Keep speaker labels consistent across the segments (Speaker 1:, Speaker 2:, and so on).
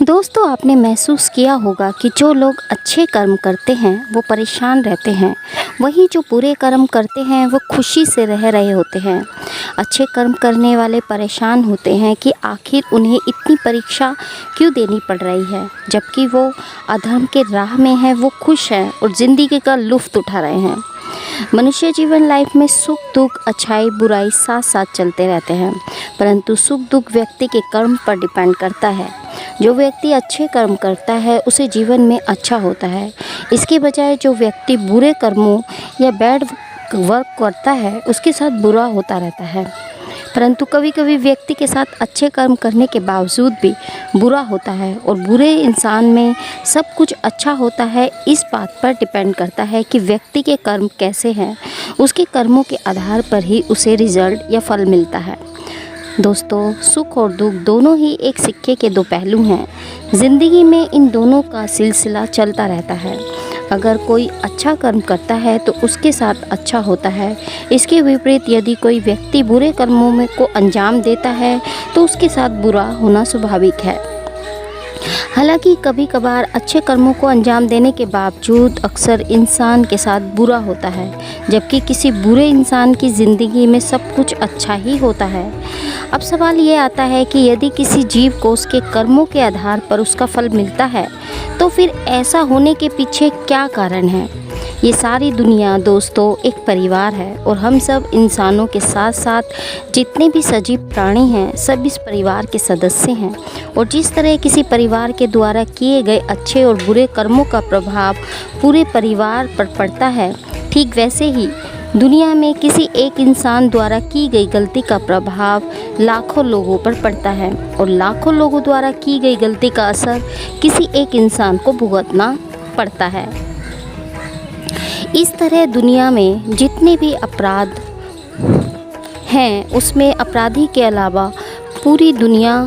Speaker 1: दोस्तों, आपने महसूस किया होगा कि जो लोग अच्छे कर्म करते हैं वो परेशान रहते हैं, वहीं जो बुरे कर्म करते हैं वो खुशी से रह रहे होते हैं। अच्छे कर्म करने वाले परेशान होते हैं कि आखिर उन्हें इतनी परीक्षा क्यों देनी पड़ रही है, जबकि वो अधर्म के राह में हैं वो खुश हैं और ज़िंदगी का लुत्फ़ उठा रहे हैं। मनुष्य जीवन लाइफ में सुख दुख, अच्छाई बुराई साथ साथ चलते रहते हैं, परंतु सुख दुख व्यक्ति के कर्म पर डिपेंड करता है। जो व्यक्ति अच्छे कर्म करता है उसे जीवन में अच्छा होता है। इसके बजाय जो व्यक्ति बुरे कर्मों या बैड वर्क करता है उसके साथ बुरा होता रहता है। परंतु कभी कभी व्यक्ति के साथ अच्छे कर्म करने के बावजूद भी बुरा होता है, और बुरे इंसान में सब कुछ अच्छा होता है। इस बात पर डिपेंड करता है कि व्यक्ति के कर्म कैसे हैं। उसके कर्मों के आधार पर ही उसे रिजल्ट या फल मिलता है। दोस्तों, सुख और दुख दोनों ही एक सिक्के के दो पहलू हैं। ज़िंदगी में इन दोनों का सिलसिला चलता रहता है। अगर कोई अच्छा कर्म करता है तो उसके साथ अच्छा होता है। इसके विपरीत यदि कोई व्यक्ति बुरे कर्मों में को अंजाम देता है तो उसके साथ बुरा होना स्वाभाविक है। हालांकि कभी कभार अच्छे कर्मों को अंजाम देने के बावजूद अक्सर इंसान के साथ बुरा होता है, जबकि किसी बुरे इंसान की ज़िंदगी में सब कुछ अच्छा ही होता है। अब सवाल ये आता है कि यदि किसी जीव को उसके कर्मों के आधार पर उसका फल मिलता है तो फिर ऐसा होने के पीछे क्या कारण है। ये सारी दुनिया दोस्तों एक परिवार है, और हम सब इंसानों के साथ साथ जितने भी सजीव प्राणी हैं सब इस परिवार के सदस्य हैं। और जिस तरह किसी परिवार के द्वारा किए गए अच्छे और बुरे कर्मों का प्रभाव पूरे परिवार पर पड़ता है, ठीक वैसे ही दुनिया में किसी एक इंसान द्वारा की गई गलती का प्रभाव लाखों लोगों पर पड़ता है, और लाखों लोगों द्वारा की गई गलती का असर किसी एक इंसान को भुगतना पड़ता है। इस तरह दुनिया में जितने भी अपराध हैं उसमें अपराधी के अलावा पूरी दुनिया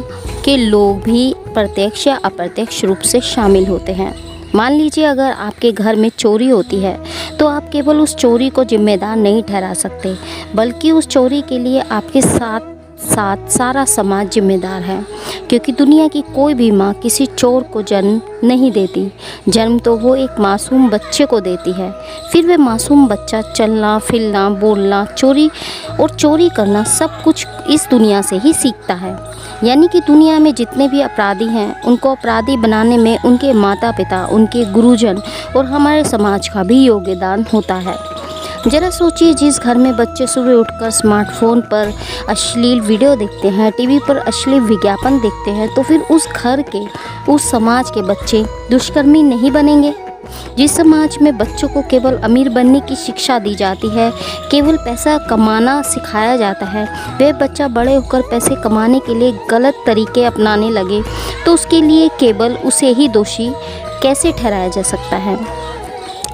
Speaker 1: के लोग भी प्रत्यक्ष या अप्रत्यक्ष रूप से शामिल होते हैं। मान लीजिए अगर आपके घर में चोरी होती है तो आप केवल उस चोरी को जिम्मेदार नहीं ठहरा सकते, बल्कि उस चोरी के लिए आपके साथ साथ सारा समाज जिम्मेदार है। क्योंकि दुनिया की कोई भी माँ किसी चोर को जन्म नहीं देती। जन्म तो वो एक मासूम बच्चे को देती है, फिर वह मासूम बच्चा चलना फिरना बोलना चोरी करना सब कुछ इस दुनिया से ही सीखता है। यानी कि दुनिया में जितने भी अपराधी हैं उनको अपराधी बनाने में उनके माता पिता, उनके गुरुजन और हमारे समाज का भी योगदान होता है। ज़रा सोचिए, जिस घर में बच्चे सुबह उठकर स्मार्टफोन पर अश्लील वीडियो देखते हैं, टीवी पर अश्लील विज्ञापन देखते हैं, तो फिर उस घर के, उस समाज के बच्चे दुष्कर्मी नहीं बनेंगे। जिस समाज में बच्चों को केवल अमीर बनने की शिक्षा दी जाती है, केवल पैसा कमाना सिखाया जाता है, वह बच्चा बड़े होकर पैसे कमाने के लिए गलत तरीके अपनाने लगे तो उसके लिए केवल उसे ही दोषी कैसे ठहराया जा सकता है।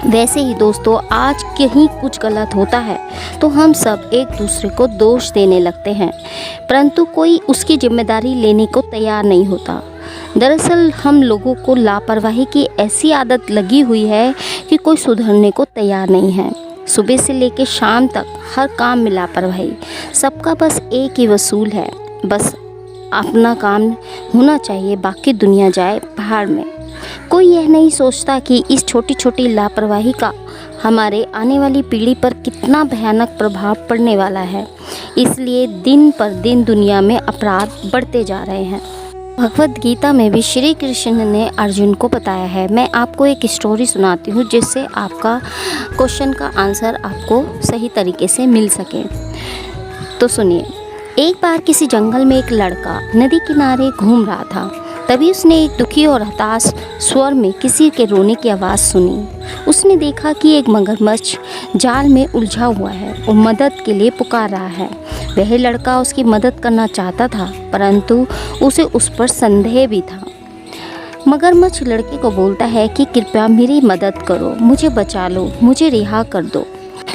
Speaker 1: वैसे ही दोस्तों, आज कहीं कुछ गलत होता है तो हम सब एक दूसरे को दोष देने लगते हैं, परंतु कोई उसकी जिम्मेदारी लेने को तैयार नहीं होता। दरअसल हम लोगों को लापरवाही की ऐसी आदत लगी हुई है कि कोई सुधरने को तैयार नहीं है। सुबह से लेकर शाम तक हर काम में लापरवाही। सबका बस एक ही वसूल है, बस अपना काम होना चाहिए, बाकी दुनिया जाए पहाड़ में। कोई यह नहीं सोचता कि इस छोटी छोटी लापरवाही का हमारे आने वाली पीढ़ी पर कितना भयानक प्रभाव पड़ने वाला है। इसलिए दिन पर दिन दुनिया में अपराध बढ़ते जा रहे हैं। भगवद गीता में भी श्री कृष्ण ने अर्जुन को बताया है। मैं आपको एक स्टोरी सुनाती हूँ जिससे आपका क्वेश्चन का आंसर आपको सही तरीके से मिल सके। तो सुनिए। एक बार किसी जंगल में एक लड़का नदी किनारे घूम रहा था। तभी उसने एक दुखी और हताश स्वर में किसी के रोने की आवाज़ सुनी। उसने देखा कि एक मगरमच्छ जाल में उलझा हुआ है और मदद के लिए पुकार रहा है। वह लड़का उसकी मदद करना चाहता था, परंतु उसे उस पर संदेह भी था। मगरमच्छ लड़के को बोलता है कि कृपया मेरी मदद करो, मुझे बचा लो, मुझे रिहा कर दो।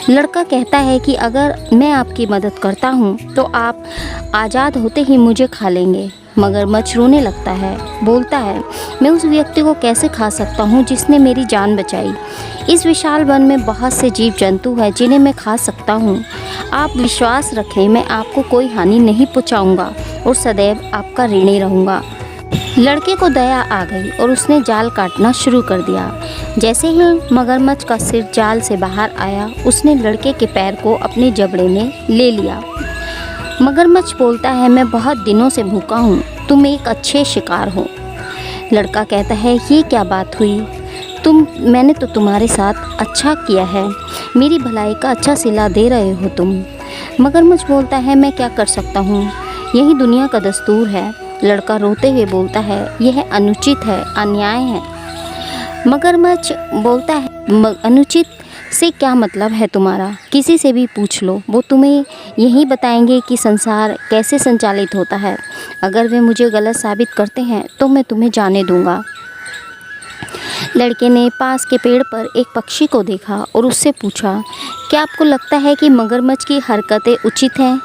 Speaker 1: लड़का कहता है कि अगर मैं आपकी मदद करता हूँ तो आप आज़ाद होते ही मुझे खा लेंगे। मगरमच्छ रोने लगता है, बोलता है, मैं उस व्यक्ति को कैसे खा सकता हूँ जिसने मेरी जान बचाई। इस विशाल वन में बहुत से जीव जंतु हैं जिन्हें मैं खा सकता हूँ। आप विश्वास रखें, मैं आपको कोई हानि नहीं पहुँचाऊँगा और सदैव आपका ऋणी रहूँगा। लड़के को दया आ गई और उसने जाल काटना शुरू कर दिया। जैसे ही मगरमच्छ का सिर जाल से बाहर आया, उसने लड़के के पैर को अपने जबड़े में ले लिया। मगरमच्छ बोलता है, मैं बहुत दिनों से भूखा हूँ, तुम एक अच्छे शिकार हो। लड़का कहता है, ये क्या बात हुई, मैंने तो तुम्हारे साथ अच्छा किया है, मेरी भलाई का अच्छा सिला दे रहे हो तुम। मगरमच्छ बोलता है, मैं क्या कर सकता हूँ, यही दुनिया का दस्तूर है। लड़का रोते हुए बोलता है, यह अनुचित है, अन्याय है। मगरमच्छ बोलता है, अनुचित से क्या मतलब है तुम्हारा, किसी से भी पूछ लो, वो तुम्हें यही बताएंगे कि संसार कैसे संचालित होता है। अगर वे मुझे गलत साबित करते हैं तो मैं तुम्हें जाने दूंगा। लड़के ने पास के पेड़ पर एक पक्षी को देखा और उससे पूछा, क्या आपको लगता है कि मगरमच्छ की हरकतें उचित हैं?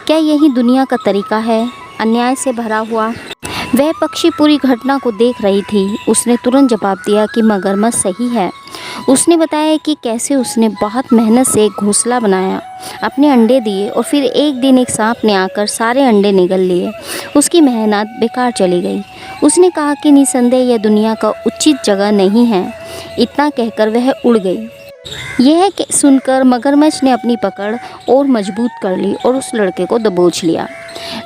Speaker 1: क्या यही दुनिया का तरीका है, अन्याय से भरा हुआ? वह पक्षी पूरी घटना को देख रही थी। उसने तुरंत जवाब दिया कि मगरमच्छ सही है। उसने बताया कि कैसे उसने बहुत मेहनत से एक घोंसला बनाया, अपने अंडे दिए और फिर एक दिन एक सांप ने आकर सारे अंडे निगल लिए। उसकी मेहनत बेकार चली गई। उसने कहा कि निसंदेह यह दुनिया का उचित जगह नहीं है। इतना कहकर वह उड़ गई। यह सुनकर मगरमच्छ ने अपनी पकड़ और मजबूत कर ली और उस लड़के को दबोच लिया।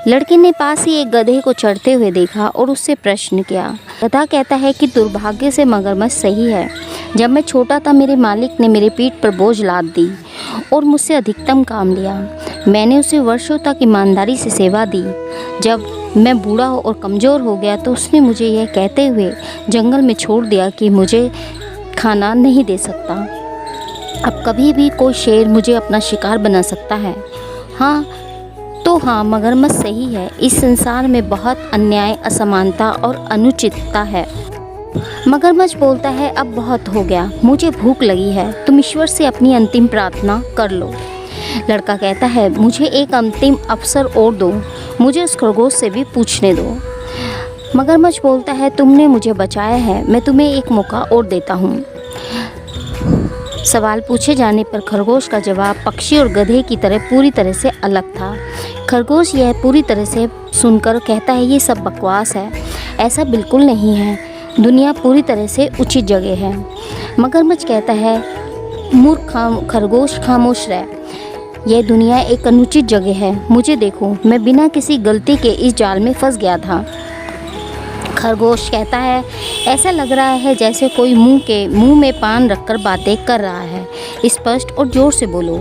Speaker 1: लड़के ने पास ही एक गधे को चढ़ते हुए देखा और उससे प्रश्न किया। गधा कहता है कि दुर्भाग्य से मगरमच्छ सही है। जब मैं छोटा था, मेरे मालिक ने मेरे पीठ पर बोझ लाद दी और मुझसे अधिकतम काम लिया। मैंने उसे वर्षों तक ईमानदारी से सेवा दी। जब मैं बूढ़ा और कमज़ोर हो गया तो उसने मुझे यह कहते हुए जंगल में छोड़ दिया कि मुझे खाना नहीं दे सकता। अब कभी भी कोई शेर मुझे अपना शिकार बना सकता है। हाँ, मगरमच्छ सही है। इस संसार में बहुत अन्याय, असमानता और अनुचितता है। मगरमच्छ बोलता है, अब बहुत हो गया, मुझे भूख लगी है, तुम ईश्वर से अपनी अंतिम प्रार्थना कर लो। लड़का कहता है, मुझे एक अंतिम अवसर और दो, मुझे उस खरगोश से भी पूछने दो। मगरमच्छ बोलता है, तुमने मुझे बचाया है, मैं तुम्हें एक मौका और देता हूँ। सवाल पूछे जाने पर खरगोश का जवाब पक्षी और गधे की तरह पूरी तरह से अलग था। खरगोश यह पूरी तरह से सुनकर कहता है, ये सब बकवास है, ऐसा बिल्कुल नहीं है, दुनिया पूरी तरह से उचित जगह है। मगरमच्छ कहता है, मूर्ख खरगोश, खामोश रह, यह दुनिया एक अनुचित जगह है। मुझे देखो, मैं बिना किसी गलती के इस जाल में फंस गया था। खरगोश कहता है, ऐसा लग रहा है जैसे कोई मुंह में पान रखकर बातें कर रहा है, स्पष्ट और जोर से बोलो।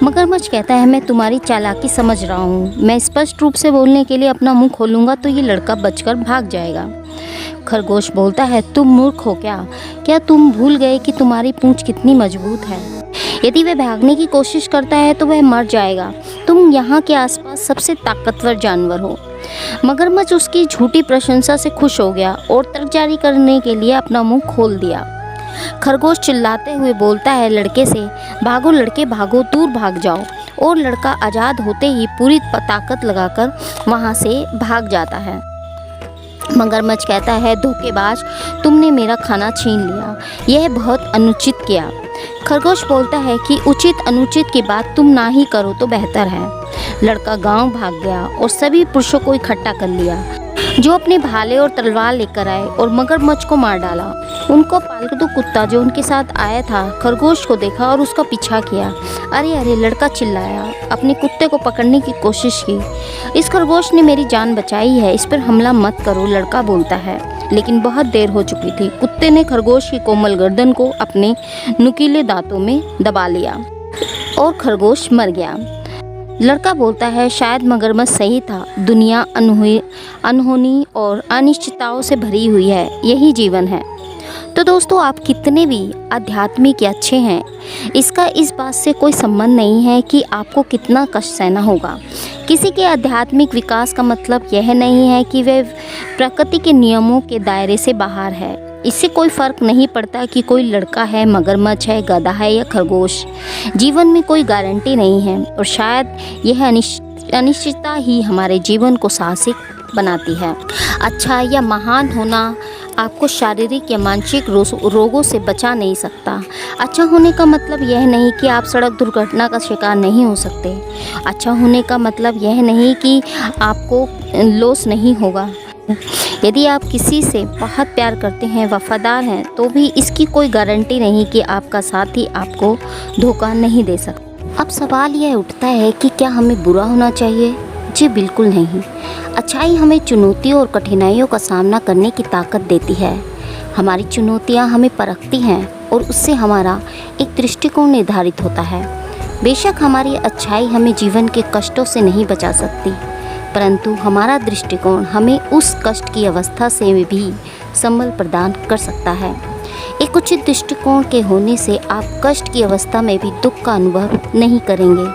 Speaker 1: मगरमच्छ कहता है, मैं तुम्हारी चालाकी समझ रहा हूँ, मैं स्पष्ट रूप से बोलने के लिए अपना मुंह खोलूँगा तो ये लड़का बचकर भाग जाएगा। खरगोश बोलता है, तुम मूर्ख हो क्या तुम भूल गए कि तुम्हारी पूंछ कितनी मजबूत है? यदि वह भागने की कोशिश करता है तो वह मर जाएगा। तुम यहाँ के आसपास सबसे ताकतवर जानवर हो। मगरमच्छ उसकी झूठी प्रशंसा से खुश हो गया और तर्क जारी करने के लिए अपना मुंह खोल दिया। खरगोश चिल्लाते हुए बोलता है लड़के से, भागो लड़के भागो, दूर भाग जाओ। और लड़का आज़ाद होते ही पूरी ताकत लगाकर वहाँ से भाग जाता है। मगरमच्छ कहता है, धोखेबाज, तुमने मेरा खाना छीन लिया, यह बहुत अनुचित किया। खरगोश बोलता है कि उचित अनुचित की बात तुम ना ही करो तो बेहतर है। लड़का गांव भाग गया और सभी पुरुषों को इकट्ठा कर लिया जो अपने भाले और तलवार लेकर आए और मगरमच्छ को मार डाला। उनको पालतू कुत्ता जो उनके साथ आया था खरगोश को देखा और उसका पीछा किया। अरे अरे, लड़का चिल्लाया, अपने कुत्ते को पकड़ने की कोशिश की। इस खरगोश ने मेरी जान बचाई है, इस पर हमला मत करो, लड़का बोलता है। लेकिन बहुत देर हो चुकी थी। कुत्ते ने खरगोश की कोमल गर्दन को अपने नुकीले दांतों में दबा लिया और खरगोश मर गया। लड़का बोलता है, शायद मगरमच्छ सही था, दुनिया अनहोनी और अनिश्चितताओं से भरी हुई है, यही जीवन है। तो दोस्तों, आप कितने भी आध्यात्मिक या अच्छे हैं, इसका इस बात से कोई संबंध नहीं है कि आपको कितना कष्ट सहना होगा। किसी के आध्यात्मिक विकास का मतलब यह नहीं है कि वह प्रकृति के नियमों के दायरे से बाहर है। इससे कोई फ़र्क नहीं पड़ता कि कोई लड़का है, मगरमच्छ है, गधा है या खरगोश। जीवन में कोई गारंटी नहीं है और शायद यह अनिश्चितता ही हमारे जीवन को साहसिक बनाती है। अच्छा या महान होना आपको शारीरिक या मानसिक रोगों से बचा नहीं सकता। अच्छा होने का मतलब यह नहीं कि आप सड़क दुर्घटना का शिकार नहीं हो सकते। अच्छा होने का मतलब यह नहीं कि आपको लॉस नहीं होगा। यदि आप किसी से बहुत प्यार करते हैं, वफादार हैं, तो भी इसकी कोई गारंटी नहीं कि आपका साथी आपको धोखा नहीं दे सकता। अब सवाल यह उठता है कि क्या हमें बुरा होना चाहिए? जी बिल्कुल नहीं। अच्छाई हमें चुनौतियों और कठिनाइयों का सामना करने की ताकत देती है। हमारी चुनौतियाँ हमें परखती हैं और उससे हमारा एक दृष्टिकोण निर्धारित होता है। बेशक हमारी अच्छाई हमें जीवन के कष्टों से नहीं बचा सकती, परंतु हमारा दृष्टिकोण हमें उस कष्ट की अवस्था से भी संबल प्रदान कर सकता है। एक उचित दृष्टिकोण के होने से आप कष्ट की अवस्था में भी दुख का अनुभव नहीं करेंगे।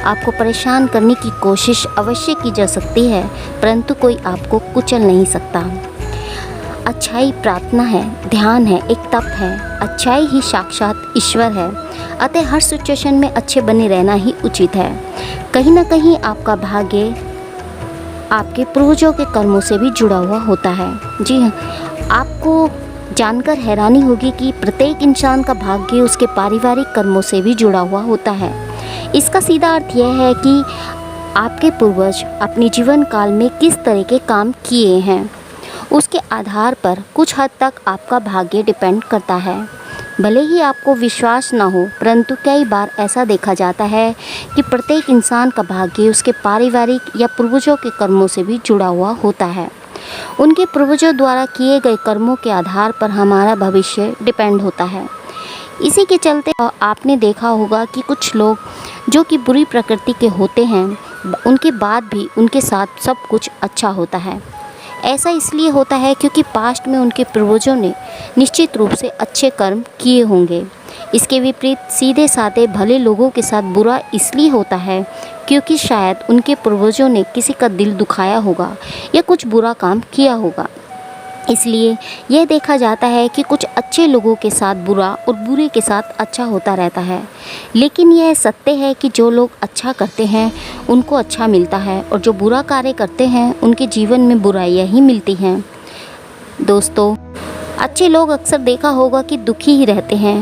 Speaker 1: आपको परेशान करने की कोशिश अवश्य की जा सकती है, परंतु कोई आपको कुचल नहीं सकता। अच्छाई प्रार्थना है, ध्यान है, एक तप है। अच्छाई ही साक्षात ईश्वर है। अतः हर सिचुएशन में अच्छे बने रहना ही उचित है। कहीं ना कहीं आपका भाग्य आपके पूर्वजों के कर्मों से भी जुड़ा हुआ होता है। जी हाँ, आपको जानकर हैरानी होगी कि प्रत्येक इंसान का भाग्य उसके पारिवारिक कर्मों से भी जुड़ा हुआ होता है। इसका सीधा अर्थ यह है कि आपके पूर्वज अपने जीवन काल में किस तरह के काम किए हैं, उसके आधार पर कुछ हद तक आपका भाग्य डिपेंड करता है। भले ही आपको विश्वास ना हो, परंतु कई बार ऐसा देखा जाता है कि प्रत्येक इंसान का भाग्य उसके पारिवारिक या पूर्वजों के कर्मों से भी जुड़ा हुआ होता है। उनके पूर्वजों द्वारा किए गए कर्मों के आधार पर हमारा भविष्य डिपेंड होता है। इसी के चलते आपने देखा होगा कि कुछ लोग जो कि बुरी प्रकृति के होते हैं, उनके बाद भी उनके साथ सब कुछ अच्छा होता है। ऐसा इसलिए होता है क्योंकि पास्ट में उनके पूर्वजों ने निश्चित रूप से अच्छे कर्म किए होंगे। इसके विपरीत सीधे साधे भले लोगों के साथ बुरा इसलिए होता है क्योंकि शायद उनके पूर्वजों ने किसी का दिल दुखाया होगा या कुछ बुरा काम किया होगा। इसलिए यह देखा जाता है कि कुछ अच्छे लोगों के साथ बुरा और बुरे के साथ अच्छा होता रहता है। लेकिन यह सत्य है कि जो लोग अच्छा करते हैं उनको अच्छा मिलता है और जो बुरा कार्य करते हैं उनके जीवन में बुराइयां ही मिलती हैं। दोस्तों, अच्छे लोग अक्सर देखा होगा कि दुखी ही रहते हैं।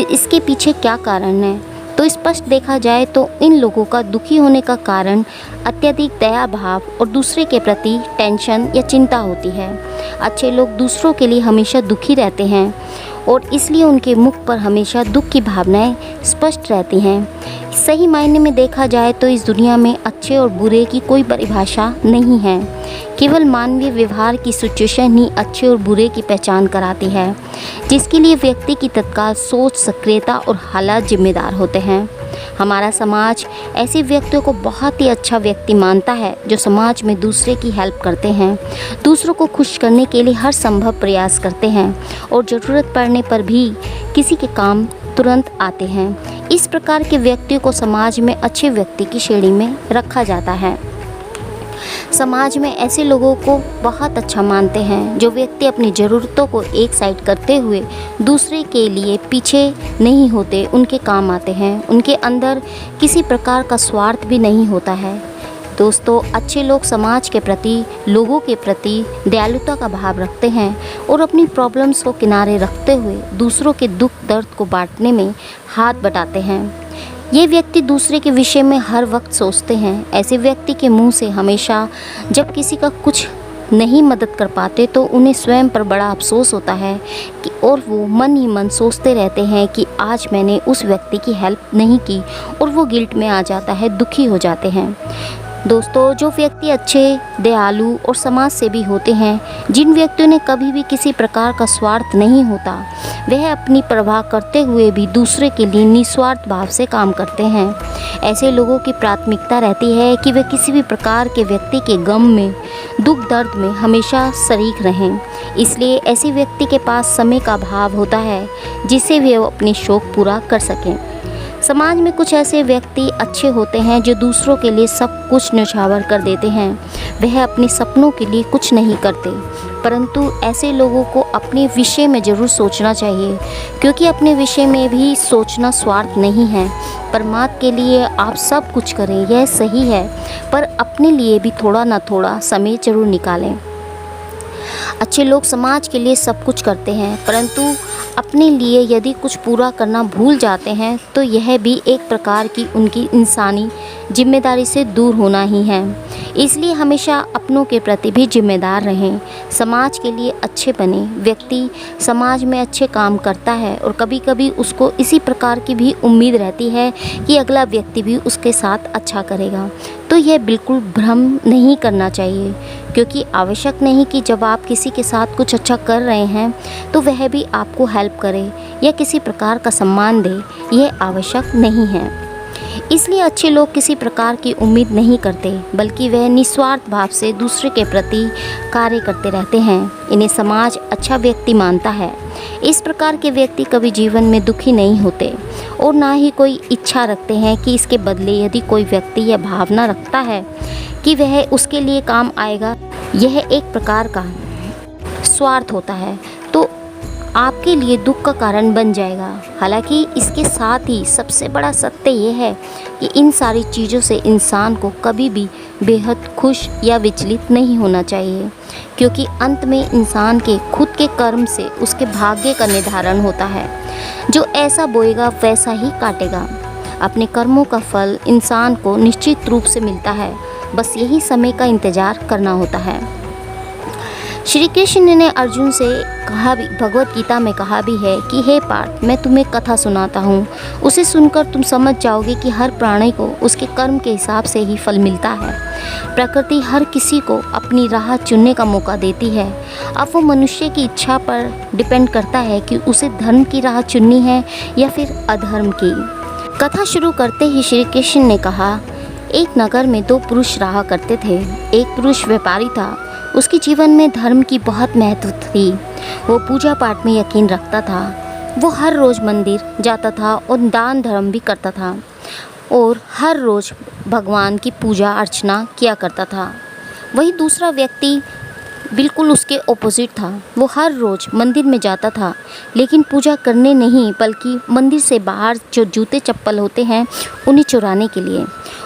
Speaker 1: इसके पीछे क्या कारण है? तो स्पष्ट देखा जाए तो इन लोगों का दुखी होने का कारण अत्यधिक दया भाव और दूसरे के प्रति टेंशन या चिंता होती है। अच्छे लोग दूसरों के लिए हमेशा दुखी रहते हैं और इसलिए उनके मुख पर हमेशा दुख की भावनाएं स्पष्ट रहती हैं। सही मायने में देखा जाए तो इस दुनिया में अच्छे और बुरे की कोई परिभाषा नहीं है। केवल मानवीय व्यवहार की सिचुएशन ही अच्छे और बुरे की पहचान कराती है, जिसके लिए व्यक्ति की तत्काल सोच, सक्रियता और हालात जिम्मेदार होते हैं। हमारा समाज ऐसे व्यक्तियों को बहुत ही अच्छा व्यक्ति मानता है जो समाज में दूसरे की हेल्प करते हैं, दूसरों को खुश करने के लिए हर संभव प्रयास करते हैं और ज़रूरत पड़ने पर भी किसी के काम तुरंत आते हैं। इस प्रकार के व्यक्तियों को समाज में अच्छे व्यक्ति की श्रेणी में रखा जाता है। समाज में ऐसे लोगों को बहुत अच्छा मानते हैं जो व्यक्ति अपनी ज़रूरतों को एक साइड करते हुए दूसरे के लिए पीछे नहीं होते, उनके काम आते हैं। उनके अंदर किसी प्रकार का स्वार्थ भी नहीं होता है। दोस्तों, अच्छे लोग समाज के प्रति, लोगों के प्रति दयालुता का भाव रखते हैं और अपनी प्रॉब्लम्स को किनारे रखते हुए दूसरों के दुख दर्द को बांटने में हाथ बटाते हैं। ये व्यक्ति दूसरे के विषय में हर वक्त सोचते हैं। ऐसे व्यक्ति के मुंह से हमेशा जब किसी का कुछ नहीं मदद कर पाते तो उन्हें स्वयं पर बड़ा अफसोस होता है कि और वो मन ही मन सोचते रहते हैं कि आज मैंने उस व्यक्ति की हेल्प नहीं की और वो गिल्ट में आ जाता है, दुखी हो जाते हैं। दोस्तों, जो व्यक्ति अच्छे, दयालु और समाज सेवी होते हैं, जिन व्यक्तियों ने कभी भी किसी प्रकार का स्वार्थ नहीं होता, वह अपनी परवाह करते हुए भी दूसरे के लिए निस्वार्थ भाव से काम करते हैं। ऐसे लोगों की प्राथमिकता रहती है कि वे किसी भी प्रकार के व्यक्ति के गम में, दुख दर्द में हमेशा शरीक रहें। इसलिए ऐसे व्यक्ति के पास समय का अभाव होता है जिससे वे अपनी शौक पूरा कर सकें। समाज में कुछ ऐसे व्यक्ति अच्छे होते हैं जो दूसरों के लिए सब कुछ न्यौछावर कर देते हैं। वह अपने सपनों के लिए कुछ नहीं करते, परंतु ऐसे लोगों को अपने विषय में ज़रूर सोचना चाहिए, क्योंकि अपने विषय में भी सोचना स्वार्थ नहीं है। परमात्मा के लिए आप सब कुछ करें, यह सही है, पर अपने लिए भी थोड़ा ना थोड़ा समय ज़रूर निकालें। अच्छे लोग समाज के लिए सब कुछ करते हैं, परंतु अपने लिए यदि कुछ पूरा करना भूल जाते हैं तो यह भी एक प्रकार की उनकी इंसानी जिम्मेदारी से दूर होना ही है। इसलिए हमेशा अपनों के प्रति भी जिम्मेदार रहें, समाज के लिए अच्छे बने। व्यक्ति समाज में अच्छे काम करता है और कभी कभी उसको इसी प्रकार की भी उम्मीद रहती है कि अगला व्यक्ति भी उसके साथ अच्छा करेगा। तो यह बिल्कुल भ्रम नहीं करना चाहिए, क्योंकि आवश्यक नहीं कि जब आप किसी के साथ कुछ अच्छा कर रहे हैं तो वह भी आपको हेल्प करे या किसी प्रकार का सम्मान दे, यह आवश्यक नहीं है। इसलिए अच्छे लोग किसी प्रकार की उम्मीद नहीं करते, बल्कि वह निस्वार्थ भाव से दूसरे के प्रति कार्य करते रहते हैं। इन्हें समाज अच्छा व्यक्ति मानता है। इस प्रकार के व्यक्ति कभी जीवन में दुखी नहीं होते और ना ही कोई इच्छा रखते हैं कि इसके बदले यदि कोई व्यक्ति यह भावना रखता है कि वह उसके लिए काम आएगा, यह एक प्रकार का स्वार्थ होता है, तो आपके लिए दुख का कारण बन जाएगा। हालांकि इसके साथ ही सबसे बड़ा सत्य यह है कि इन सारी चीज़ों से इंसान को कभी भी बेहद खुश या विचलित नहीं होना चाहिए, क्योंकि अंत में इंसान के खुद के कर्म से उसके भाग्य का निर्धारण होता है। जो ऐसा बोएगा वैसा ही काटेगा। अपने कर्मों का फल इंसान को निश्चित रूप से मिलता है, बस यही समय का इंतज़ार करना होता है। श्री कृष्ण ने अर्जुन से कहा भी, भगवत गीता में कहा भी है कि हे पार्थ, मैं तुम्हें कथा सुनाता हूँ, उसे सुनकर तुम समझ जाओगे कि हर प्राणी को उसके कर्म के हिसाब से ही फल मिलता है। प्रकृति हर किसी को अपनी राह चुनने का मौका देती है। अब वो मनुष्य की इच्छा पर डिपेंड करता है कि उसे धर्म की राह चुननी है या फिर अधर्म की। कथा शुरू करते ही श्री कृष्ण ने कहा, एक नगर में दो पुरुष रहा करते थे। एक पुरुष व्यापारी था, उसके जीवन में धर्म की बहुत महत्व थी। वो पूजा पाठ में यकीन रखता था। वो हर रोज़ मंदिर जाता था और दान धर्म भी करता था और हर रोज़ भगवान की पूजा अर्चना किया करता था। वही दूसरा व्यक्ति बिल्कुल उसके ऑपोजिट था। वो हर रोज़ मंदिर में जाता था, लेकिन पूजा करने नहीं, बल्कि मंदिर से बाहर जो जूते चप्पल होते हैं उन्हें चुराने के लिए।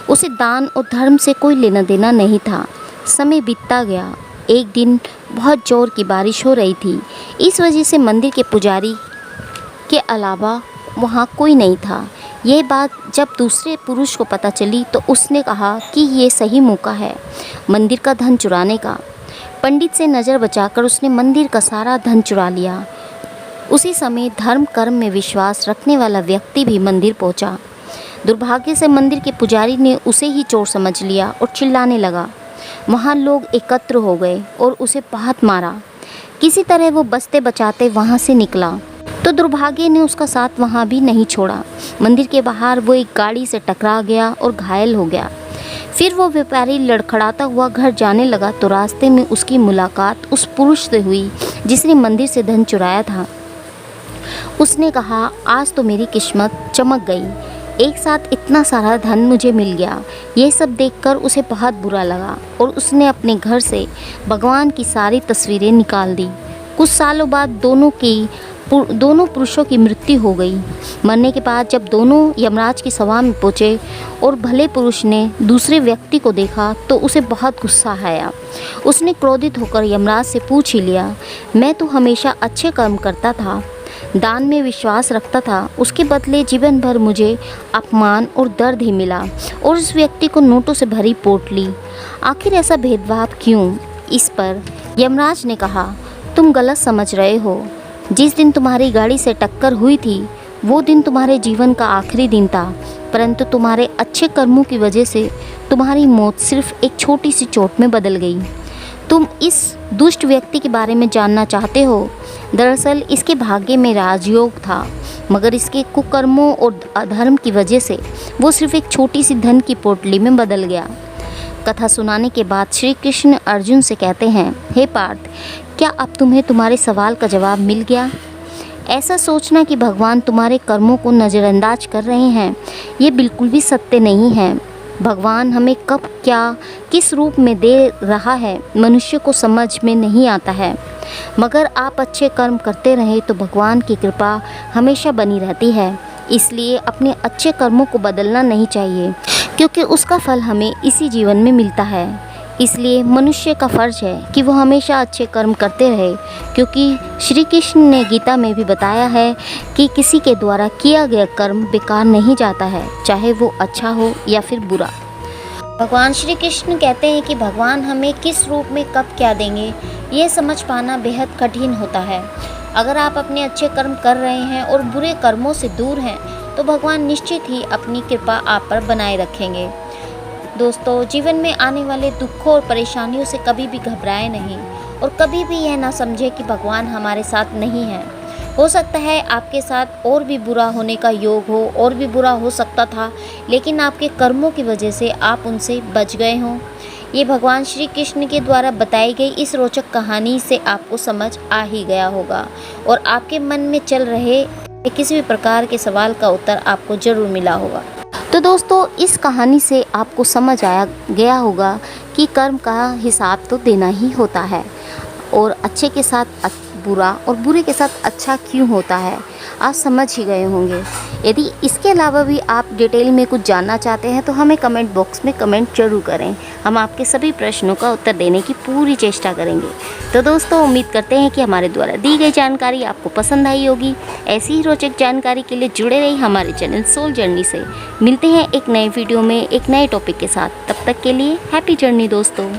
Speaker 1: उसे दान और धर्म से कोई लेना देना नहीं था। समय बीतता गया। एक दिन बहुत ज़ोर की बारिश हो रही थी। इस वजह से मंदिर के पुजारी के अलावा वहाँ कोई नहीं था। यह बात जब दूसरे पुरुष को पता चली तो उसने कहा कि ये सही मौका है मंदिर का धन चुराने का। पंडित से नज़र बचाकर उसने मंदिर का सारा धन चुरा लिया। उसी समय धर्म कर्म में विश्वास रखने वाला व्यक्ति भी मंदिर पहुंचा। दुर्भाग्य से मंदिर के पुजारी ने उसे ही चोर समझ लिया और चिल्लाने लगा। वहाँ लोग एकत्र हो गए और उसे बहुत मारा। किसी तरह वो बचते बचाते वहाँ से निकला तो दुर्भाग्य ने उसका साथ वहाँ भी नहीं छोड़ा। मंदिर के बाहर वो एक गाड़ी से टकरा गया और घायल हो गया। फिर वो व्यापारी लड़खड़ाता हुआ घर जाने लगा तो रास्ते में उसकी मुलाकात उस पुरुष से हुई जिसने मंदिर से धन चुराया था। उसने कहा, आज तो मेरी किस्मत चमक गई, एक साथ इतना सारा धन मुझे मिल गया। ये सब देखकर उसे बहुत बुरा लगा और उसने अपने घर से भगवान की सारी तस्वीरें निकाल दी। कुछ सालों बाद दोनों पुरुषों की मृत्यु हो गई। मरने के बाद जब दोनों यमराज की सभा में पहुँचे और भले पुरुष ने दूसरे व्यक्ति को देखा तो उसे बहुत गुस्सा आया। उसने क्रोधित होकर यमराज से पूछ ही लिया, मैं तो हमेशा अच्छे कर्म करता था, दान में विश्वास रखता था, उसके बदले जीवन भर मुझे अपमान और दर्द ही मिला और उस व्यक्ति को नोटों से भरी पोटली। आखिर ऐसा भेदभाव क्यों? इस पर यमराज ने कहा, तुम गलत समझ रहे हो। जिस दिन तुम्हारी गाड़ी से टक्कर हुई थी वो दिन तुम्हारे जीवन का आखिरी दिन था, परंतु तुम्हारे अच्छे कर्मों की वजह से तुम्हारी मौत सिर्फ एक छोटी सी चोट में बदल गई। तुम इस दुष्ट व्यक्ति के बारे में जानना चाहते हो? दरअसल इसके भाग्य में राजयोग था, मगर इसके कुकर्मों और अधर्म की वजह से वो सिर्फ एक छोटी सी धन की पोटली में बदल गया। कथा सुनाने के बाद श्री कृष्ण अर्जुन से कहते हैं, हे पार्थ, क्या अब तुम्हें तुम्हारे सवाल का जवाब मिल गया? ऐसा सोचना कि भगवान तुम्हारे कर्मों को नज़रअंदाज कर रहे हैं, ये बिल्कुल भी सत्य नहीं है। भगवान हमें कब क्या किस रूप में दे रहा है मनुष्य को समझ में नहीं आता है, मगर आप अच्छे कर्म करते रहें तो भगवान की कृपा हमेशा बनी रहती है। इसलिए अपने अच्छे कर्मों को बदलना नहीं चाहिए, क्योंकि उसका फल हमें इसी जीवन में मिलता है। इसलिए मनुष्य का फ़र्ज है कि वो हमेशा अच्छे कर्म करते रहे, क्योंकि श्री कृष्ण ने गीता में भी बताया है कि किसी के द्वारा किया गया कर्म बेकार नहीं जाता है, चाहे वो अच्छा हो या फिर बुरा। भगवान श्री कृष्ण कहते हैं कि भगवान हमें किस रूप में कब क्या देंगे, ये समझ पाना बेहद कठिन होता है। अगर आप अपने अच्छे कर्म कर रहे हैं और बुरे कर्मों से दूर हैं तो भगवान निश्चित ही अपनी कृपा आप पर बनाए रखेंगे। दोस्तों, जीवन में आने वाले दुखों और परेशानियों से कभी भी घबराएं नहीं और कभी भी यह ना समझें कि भगवान हमारे साथ नहीं है। हो सकता है आपके साथ और भी बुरा होने का योग हो, और भी बुरा हो सकता था, लेकिन आपके कर्मों की वजह से आप उनसे बच गए हों। ये भगवान श्री कृष्ण के द्वारा बताई गई इस रोचक कहानी से आपको समझ आ ही गया होगा और आपके मन में चल रहे किसी भी प्रकार के सवाल का उत्तर आपको ज़रूर मिला होगा। तो दोस्तों, इस कहानी से आपको समझ आया गया होगा कि कर्म का हिसाब तो देना ही होता है और अच्छे के साथ बुरा और बुरे के साथ अच्छा क्यों होता है, आप समझ ही गए होंगे। यदि इसके अलावा भी आप डिटेल में कुछ जानना चाहते हैं तो हमें कमेंट बॉक्स में कमेंट जरूर करें। हम आपके सभी प्रश्नों का उत्तर देने की पूरी चेष्टा करेंगे। तो दोस्तों, उम्मीद करते हैं कि हमारे द्वारा दी गई जानकारी आपको पसंद आई होगी। ऐसी ही रोचक जानकारी के लिए जुड़े रहिए हमारे चैनल सोल जर्नी से। मिलते हैं एक नए वीडियो में एक नए टॉपिक के साथ। तब तक के लिए हैप्पी जर्नी दोस्तों।